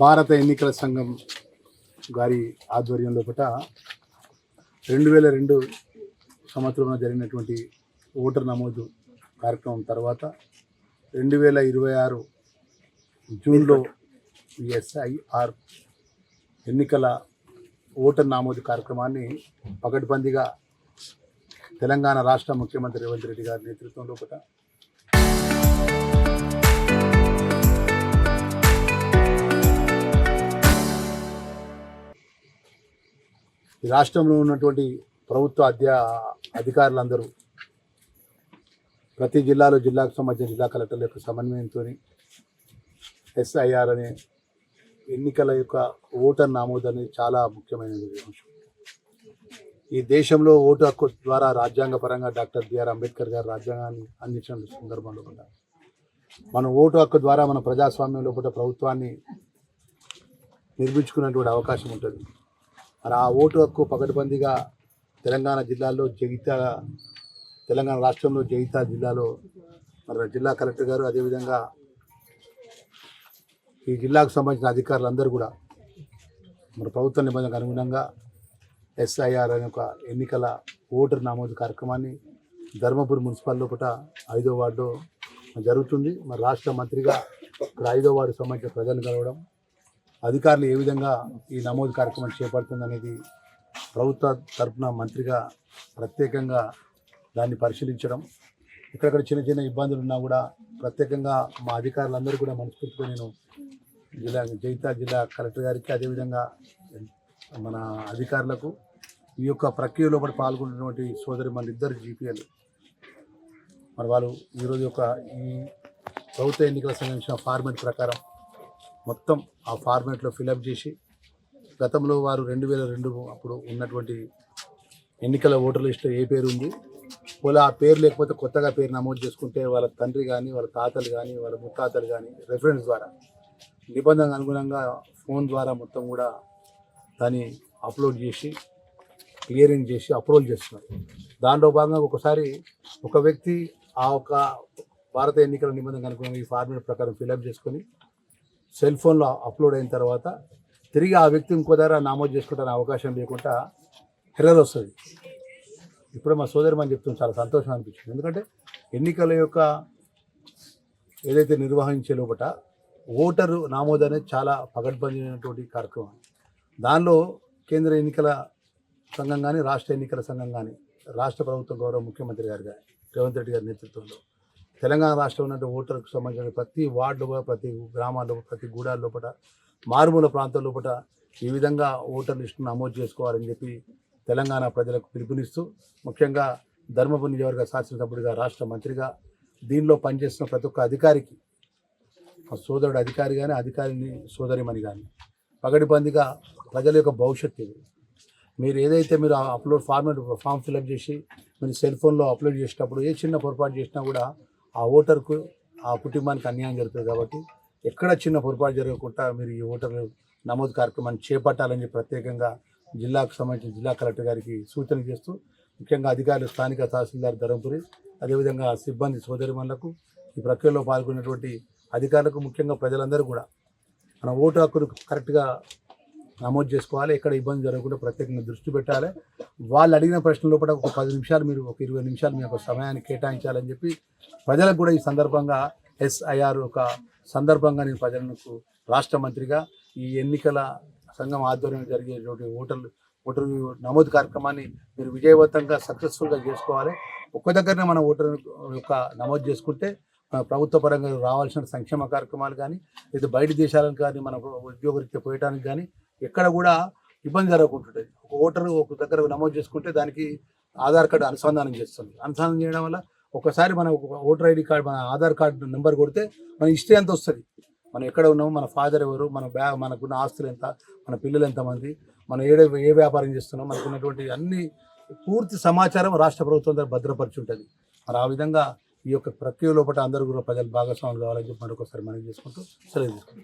భారత ఎన్నికల సంఘం గారి ఆధ్వర్యంలో 2002 సంవత్సరంలో జరిగినటువంటి ఓటర్ నమోదు కార్యక్రమం తర్వాత 2026 జూన్లో ఎస్ఐఆర్ ఎన్నికల ఓటర్ నమోదు కార్యక్రమాన్ని పకడ్బందీగా తెలంగాణ రాష్ట్ర ముఖ్యమంత్రి రేవంత్ రెడ్డి గారి నేతృత్వంలో ఈ రాష్ట్రంలో ఉన్నటువంటి ప్రభుత్వ అధికారులందరూ ప్రతి జిల్లాకు సంబంధించిన జిల్లా కలెక్టర్ల యొక్క సమన్వయంతో ఎస్ఐఆర్ అనే ఎన్నికల యొక్క ఓటర్ నమోదు అనేది చాలా ముఖ్యమైన అంశం. ఈ దేశంలో ఓటు హక్కు ద్వారా రాజ్యాంగపరంగా డాక్టర్ బిఆర్ అంబేద్కర్ గారు రాజ్యాంగాన్ని అందించిన సందర్భంలో మన ఓటు హక్కు ద్వారా మన ప్రజాస్వామ్యం లోపల ప్రభుత్వాన్ని నిర్మించుకున్నటువంటి అవకాశం ఉంటుంది. మరి ఆ ఓటు హక్కు పకడ్బందీగా తెలంగాణ జిల్లాలో తెలంగాణ రాష్ట్రంలో జగిత్యాల జిల్లాలో మరి జిల్లా కలెక్టర్ గారు, అదేవిధంగా ఈ జిల్లాకు సంబంధించిన అధికారులందరూ కూడా మరి ప్రభుత్వ నిబంధనలకు అనుగుణంగా ఎస్ఐఆర్ అనే ఒక ఎన్నికల ఓటర్ నమోదు కార్యక్రమాన్ని ధర్మపురి మున్సిపల్ లోపల 5వ వార్డులో జరుగుతుంది. మరి రాష్ట్ర మంత్రిగా ఇక్కడ 5వ వార్డు సంబంధించిన ప్రజలను కలవడం, అధికారులు ఏ విధంగా ఈ నమోదు కార్యక్రమం చేపడుతుంది అనేది ప్రభుత్వ తరఫున మంత్రిగా ప్రత్యేకంగా దాన్ని పరిశీలించడం, ఇక్కడక్కడ చిన్న చిన్న ఇబ్బందులు ఉన్నా కూడా ప్రత్యేకంగా మా అధికారులందరూ కూడా మనస్ఫూర్తిగా నేను జగిత్యాల జిల్లా కలెక్టర్ గారికి, అదేవిధంగా మన అధికారులకు ఈ యొక్క ప్రక్రియలో పాల్గొంటున్నటువంటి సోదరి మన ఇద్దరు జీపీఎల్ మరి వాళ్ళు ఈరోజు ఈ ప్రభుత్వ ఎన్నికల సంబంధించిన ఫార్మేట్ ప్రకారం మొత్తం ఆ ఫార్మేట్లో ఫిలప్ చేసి, గతంలో వారు 2002 అప్పుడు ఉన్నటువంటి ఎన్నికల ఓటర్ లిస్టులో ఏ పేరు ఉంది, వాళ్ళ ఆ పేరు లేకపోతే కొత్తగా పేరు నమోదు చేసుకుంటే వాళ్ళ తండ్రి కానీ, వాళ్ళ తాతలు కానీ, వాళ్ళ ముత్తాతలు కానీ రెఫరెన్స్ ద్వారా నిబంధనకు అనుగుణంగా ఫోన్ ద్వారా మొత్తం కూడా దాన్ని అప్లోడ్ చేసి క్లియరింగ్ చేసి అప్రూవల్ చేస్తున్నారు. దాంట్లో భాగంగా ఒకసారి ఒక వ్యక్తి ఆ ఒక భారత ఎన్నికల నిబంధనకు అనుగుణంగా ఈ ఫార్మేట్ ప్రకారం ఫిలప్ చేసుకొని సెల్ ఫోన్లో అప్లోడ్ అయిన తర్వాత తిరిగి ఆ వ్యక్తి ఇంకో దగ్గర నమోదు చేసుకుంటానికి అవకాశం లేకుండా ఎర్రర్ వస్తుంది. ఇప్పుడే మా సోదరి మనం చెప్తుంది, చాలా సంతోషం అనిపించింది. ఎందుకంటే ఎన్నికల యొక్క ఏదైతే నిర్వహించే లోపల ఓటరు నమోదు అనేది చాలా పకడ్బందీనటువంటి కార్యక్రమం. దానిలో కేంద్ర ఎన్నికల సంఘం కానీ, రాష్ట్ర ఎన్నికల సంఘం కానీ, రాష్ట్ర ప్రభుత్వం గౌరవ ముఖ్యమంత్రి గారు కానీ రేవంత్ రెడ్డి గారి నేతృత్వంలో తెలంగాణ రాష్ట్రంలో ఉన్న ఓటర్కు సంబంధించిన ప్రతి వార్డులో, ప్రతి గ్రామాల్లో, ప్రతి గూడాల లోపల, మారుమూల ప్రాంతాల లోపల ఈ విధంగా ఓటర్ లిస్టును నమోదు చేసుకోవాలని చెప్పి తెలంగాణ ప్రజలకు పిలుపునిస్తూ, ముఖ్యంగా ధర్మపురి నియోజకవర్గ శాసనసభ్యుడిగా, రాష్ట్ర మంత్రిగా దీనిలో పనిచేస్తున్న ప్రతి ఒక్క అధికారికి, సోదరుడు అధికారి కానీ, అధికారిని సోదరిమణి కానీ పగడిబందిగా ప్రజల యొక్క భవిష్యత్తు ఇది. మీరు ఏదైతే మీరు అప్లోడ్ ఫామ్ ఫిలప్ చేసి మీరు సెల్ ఫోన్లో అప్లోడ్ చేసేటప్పుడు ఏ చిన్న పొరపాటు చేసినా కూడా ఆ ఓటర్కు, ఆ కుటుంబానికి అన్యాయం జరుగుతుంది. కాబట్టి ఎక్కడ చిన్న పొరపాటు జరగకుండా మీరు ఈ ఓటర్ నమోదు కార్యక్రమాన్ని చేపట్టాలని చెప్పి ప్రత్యేకంగా జిల్లాకు సంబంధించిన జిల్లా కలెక్టర్ గారికి సూచన చేస్తూ, ముఖ్యంగా అధికారులు, స్థానిక తహసీల్దార్ ధర్మపురి, అదేవిధంగా సిబ్బంది సోదరిమణులకు, ఈ ప్రక్రియలో పాల్గొన్నటువంటి అధికారులకు, ముఖ్యంగా ప్రజలందరూ కూడా మన ఓటు హక్కును కరెక్ట్గా నమోదు చేసుకోవాలి. ఎక్కడ ఇబ్బంది జరగకుండా ప్రత్యేకంగా దృష్టి పెట్టాలి. వాళ్ళు అడిగిన ప్రశ్నల లోపల ఒక 10 నిమిషాలు మీరు, ఒక 20 నిమిషాలు మీ యొక్క సమయాన్ని కేటాయించాలని చెప్పి ప్రజలకు కూడా ఈ సందర్భంగా ఎస్ఐఆర్ ఒక సందర్భంగా నేను ప్రజలకు రాష్ట్ర మంత్రిగా ఈ ఎన్నికల సంఘం ఆధ్వర్యంలో జరిగేటువంటి ఓటర్ నమోదు కార్యక్రమాన్ని మీరు విజయవంతంగా సక్సెస్ఫుల్గా చేసుకోవాలి. ఒక్క దగ్గరనే మన ఓటర్ యొక్క నమోదు చేసుకుంటే ప్రభుత్వ పరంగా రావాల్సిన సంక్షేమ కార్యక్రమాలు కానీ, లేదా బయట దేశాలకు కానీ, మన ఉద్యోగరీత్యా పోయడానికి కానీ ఎక్కడ కూడా ఇబ్బంది జరగకుంటుంటుంది. ఒక ఓటరు ఒక దగ్గర నమోదు చేసుకుంటే దానికి ఆధార్ కార్డు అనుసంధానం చేస్తుంది. అనుసంధానం చేయడం వల్ల ఒకసారి మన ఓటర్ ఐడి కార్డు, మన ఆధార్ కార్డు నెంబర్ కొడితే మన హిస్టరీ అంతా వస్తుంది. మనం ఎక్కడ ఉన్నాము, మన ఫాదర్ ఎవరు, మనకున్న ఆస్తులు ఎంత, మన పిల్లలు ఎంతమంది, మనం ఏ వ్యాపారం చేస్తున్నాం, మనకున్నటువంటి అన్ని పూర్తి సమాచారం రాష్ట్ర ప్రభుత్వం దగ్గర భద్రపరిచి ఉంటుంది. మరి ఆ విధంగా ఈ యొక్క ప్రక్రియ లోపల అందరూ కూడా ప్రజలు భాగస్వాములు కావాలని చెప్పి మరొకసారి మనం చేసుకుంటూ సెలవు తీసుకుంటాం.